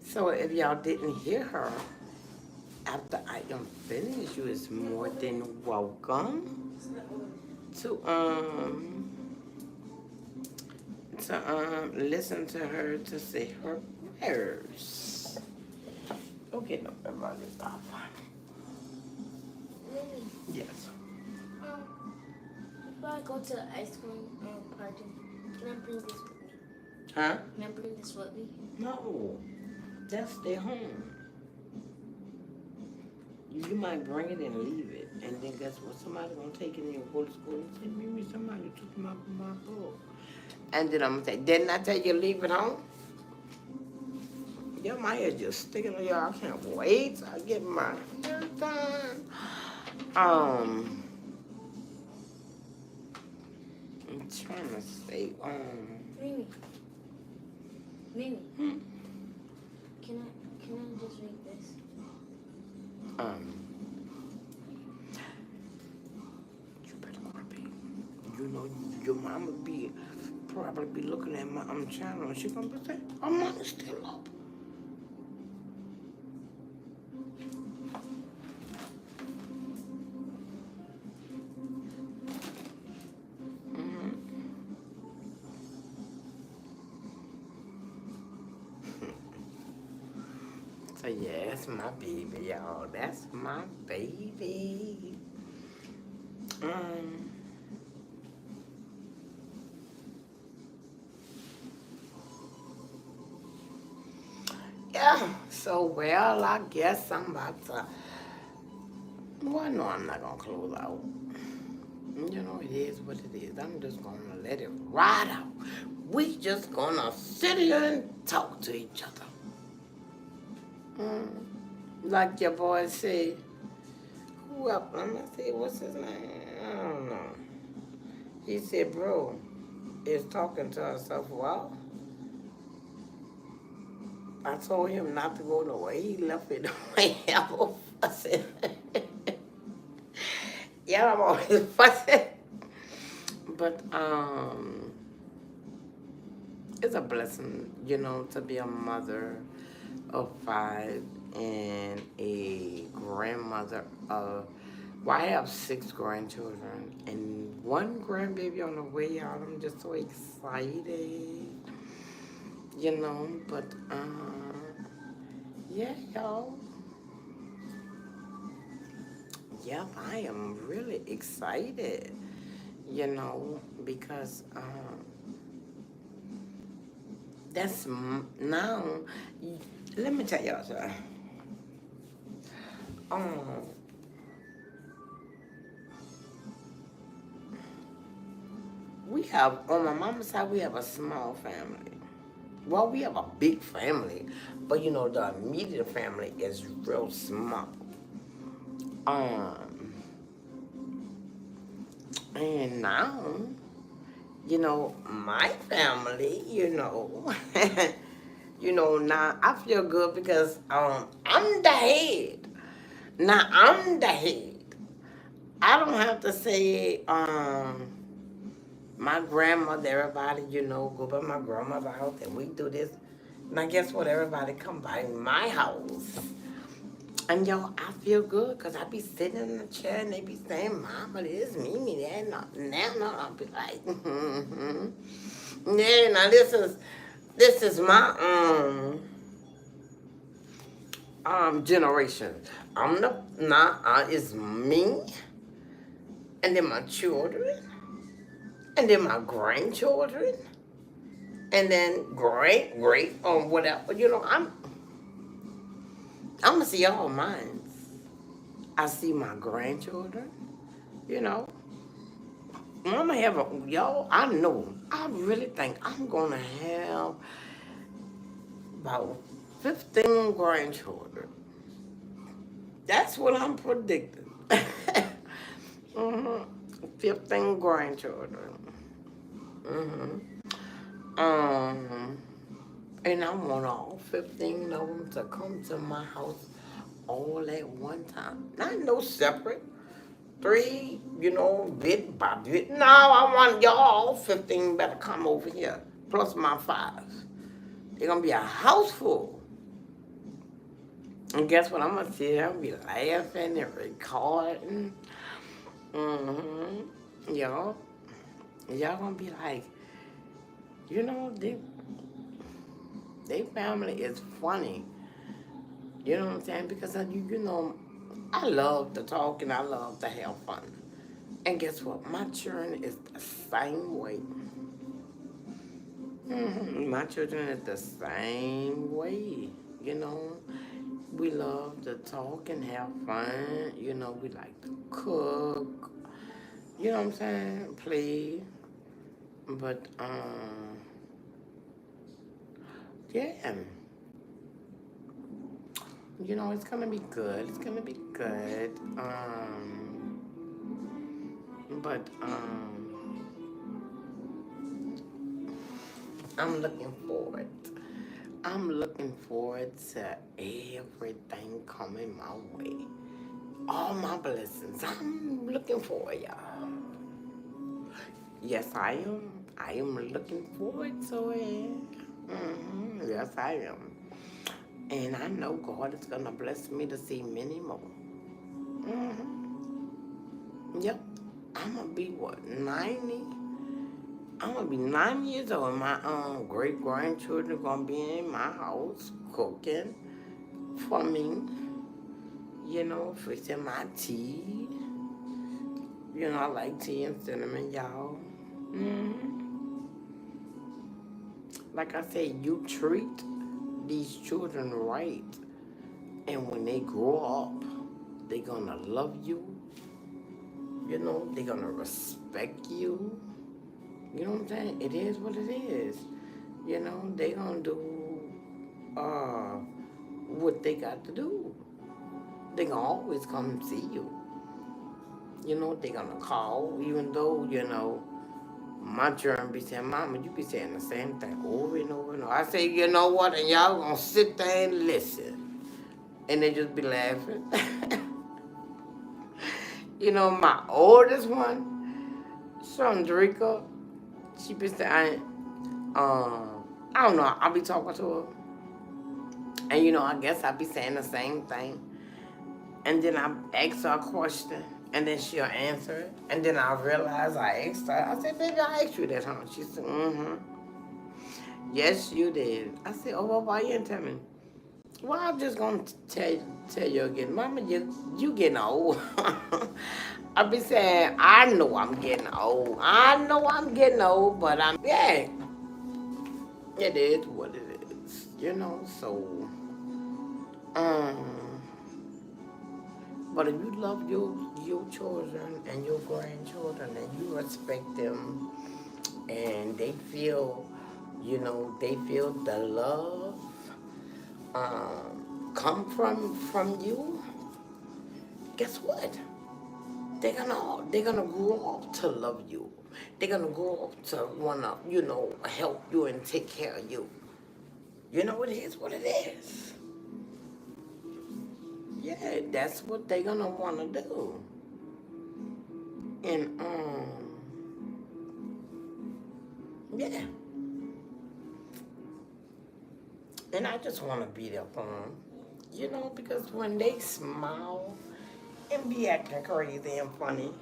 So if y'all didn't hear her, after I am finished, you is more than welcome to listen to her to say her prayers. Okay, no, everybody's off. Mimi, Yes. before I go to the ice cream party, can I bring this with me? Huh? Can I bring this with me? No, that's their home. You might bring it and leave it, and then guess what? Somebody's gonna take it and go to school and say, Mimi, somebody took my book. And then I'm gonna say, didn't I tell you to leave it home? Yeah, my hair just sticking on y'all. I can't wait till I get my hair done. Um, I'm trying to say, Mimi, Mimi, hmm, can I just read this? um, you better go to bed. You know, your mama probably be looking at my channel and she gonna be saying, "Oh, mama's still up." Mhm. So yeah, that's my baby, y'all. That's my baby. Um, yeah. So well, I guess I'm about to. Well, no, I'm not gonna close out. You know, it is what it is. I'm just gonna let it ride out. We just gonna sit here and talk to each other. Mm. Like your boy said, who up? I'm gonna say, what's his name? I don't know. He said, bro, is talking to herself. Well, I told him not to go nowhere. He left it the way I was fussing. Yeah, I'm always fussing. But it's a blessing, you know, to be a mother of 5 and a grandmother of. Well, I have 6 grandchildren and 1 grandbaby on the way out. I'm just so excited, you know. But yeah, y'all. Yep, I am really excited, you know, because now. Let me tell y'all something. Um, we have on my mama's side we have a small family. Well, we have a big family, but you know the immediate family is real small. Um, and now, you know, my family, you know, you know, now I feel good because I'm the head. Now I'm the head. I don't have to say my grandmother, everybody, you know, go by my grandmother's house and we do this. Now guess what? Everybody come by my house. And yo, I feel good because I be sitting in the chair and they be saying, Mama, this, Mimi, that, no. I'll be like, yeah, now this is my generation. I'm the it's me and then my children and then my grandchildren and then great or whatever. You know, I'm gonna see all mine. I see my grandchildren. You know, I'm gonna have y'all. I know. I really think I'm gonna have about 15 grandchildren. That's what I'm predicting. 15 grandchildren. Um, and I want all 15 of them to come to my house all at one time. Not no separate. 3, you know, bit by bit. No, I want y'all 15 better come over here. Plus my 5. They're gonna be a house full. And guess what? I'm gonna sit here and be laughing and recording. Y'all. Y'all gonna be like, you know, they family is funny. You know what I'm saying? Because you know, I love to talk and I love to have fun. And guess what? My children is the same way. My children is the same way. You know, we love to talk and have fun. You know, we like to cook. You know what I'm saying? Play. But yeah. You know, it's gonna be good. It's gonna be good. But I'm looking forward. I'm looking forward to everything coming my way. All my blessings. I'm looking forward, y'all. Yes, I am. I am looking forward to it. Yes, I am. And I know God is going to bless me to see many more. Yep. I'm going to be, what, 90? I'm going to be 90 years old. My great-grandchildren are going to be in my house cooking for me. You know, fixing my tea. You know, I like tea and cinnamon, y'all. Like I said, you treat these children right. And when they grow up, they're going to love you. You know, they're going to respect you. You know what I'm saying? It is what it is. You know, they're going to do what they got to do. They're going to always come see you. You know, they're going to call, even though, you know, my children be saying, Mama, you be saying the same thing over and over and over. I say, you know what? And y'all going to sit there and listen. And they just be laughing. You know, my oldest one, Chandrika, she be saying, I don't know, I'll be talking to her. And, you know, I guess I'll be saying the same thing. And then I ask her a question, and then she'll answer it. And then I realize I asked her, I said, baby, I asked you that, huh? She said, yes, you did. I said, oh, well, why you didn't tell me? Well, I'm just going to tell you again, Mama, you getting old. I be saying, I know I'm getting old. I know I'm getting old, but yeah, it is what it is, you know, so, but if you love your children and your grandchildren and you respect them and they feel, you know, they feel the love come from you, guess what? They're gonna grow up to love you. They're gonna grow up to wanna, you know, help you and take care of you. You know, it is what it is. Yeah, that's what they're gonna wanna do. And yeah. And I just wanna be there for them. You know, because when they smile and be acting crazy and funny,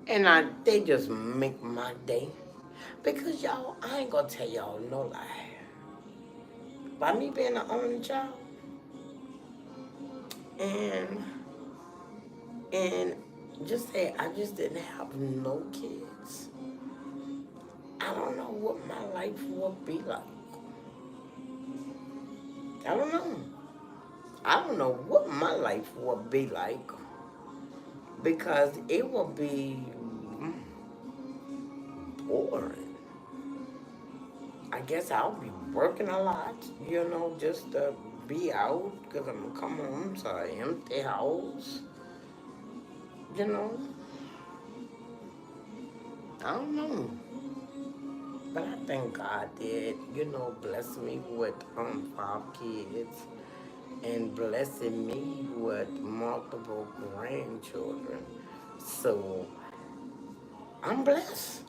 and they just make my day. Because y'all, I ain't gonna tell y'all no lie. By me being the only child, and and just say I just didn't have no kids, I don't know what my life would be like. I don't know. I don't know what my life would be like because it would be boring. I guess I'll be working a lot, you know, just to be out because I'm gonna come home to an empty house, you know. I don't know. But I thank God did, you know, bless me with 5 kids and blessing me with multiple grandchildren. So I'm blessed.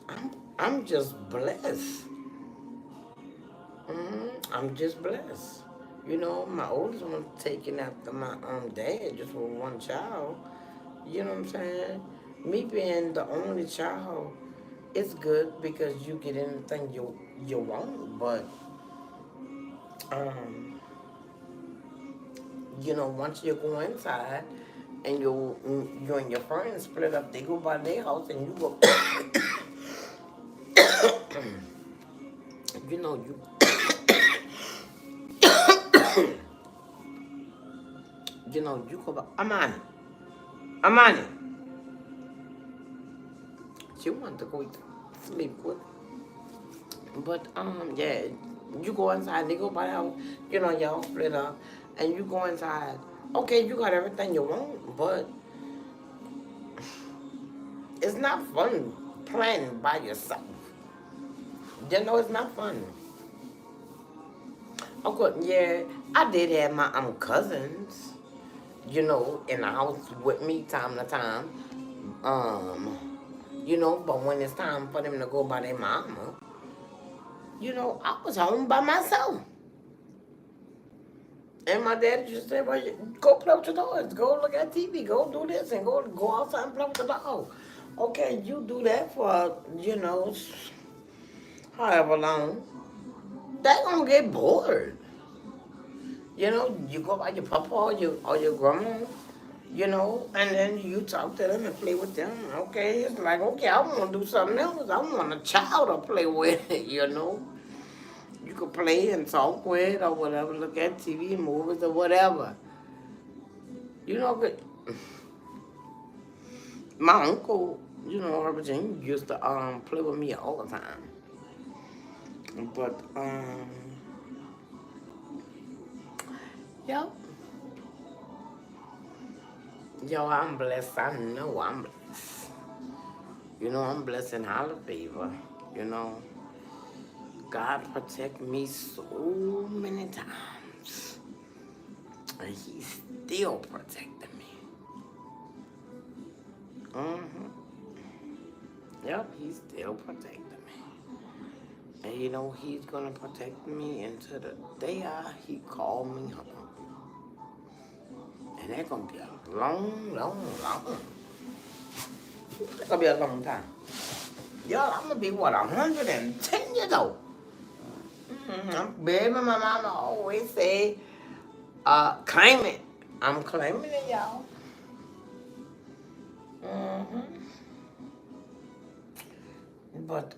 I'm just blessed. I'm just blessed. You know, my oldest one taking after my dad just with one child. You know what I'm saying? Me being the only child, it's good because you get anything you want. But you know, once you go inside and you and your friends split up, they go by their house and you go. You know you. You know you go by. Amani. She wanted to go sleep with. But yeah, you go inside, they go by the house, you know, y'all split up, and you go inside. Okay, you got everything you want, but It's not fun playing by yourself. You know, it's not fun. Of course, yeah, I did have my cousins, you know, in the house with me time to time. Um, you know, but when it's time for them to go by their mama, you know, I was home by myself. And my dad just said, well, go play with your toys, go look at TV, go do this, and go outside and play with the dog. Okay, you do that for, you know, however long. They gonna get bored. You know, you go by your papa or your grandma, you know, and then you talk to them and play with them. Okay, it's like, okay, I want to do something else. I want a child to play with, you know. You could play and talk with or whatever, look at TV, movies or whatever. You know, but my uncle, you know, Virginia used to play with me all the time. But yep. Yo, I'm blessed. I know I'm blessed. You know, I'm blessed in highly favor. You know, God protect me so many times. And He's still protecting me. Yep, He's still protecting me. And you know, He's going to protect me until the day He called me home. And that's going to be a long, long, long. It's going to be a long time. Y'all, I'm going to be, what, 110 years old. Baby, my mama always say, claim it. I'm claiming it, y'all. But,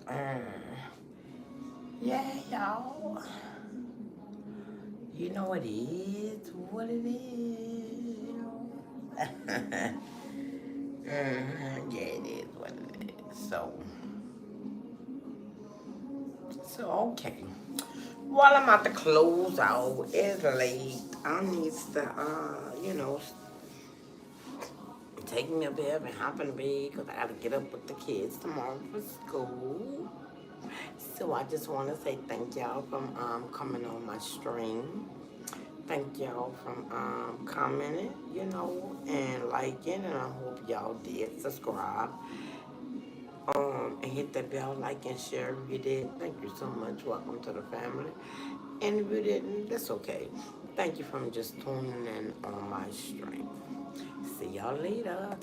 yeah, y'all. You know it is what it is. Yeah, it is what it is. So okay. While I'm about to close out, it's late. I need to, you know, take me a bed and hop in the bed because I got to get up with the kids tomorrow for school. So I just want to say thank y'all from coming on my stream. Thank y'all from commenting, you know, and liking, and I hope y'all did subscribe. And hit that bell, like and share if you did. Thank you so much. Welcome to the family. And if you didn't, that's okay. Thank you for just tuning in on my stream. See y'all later.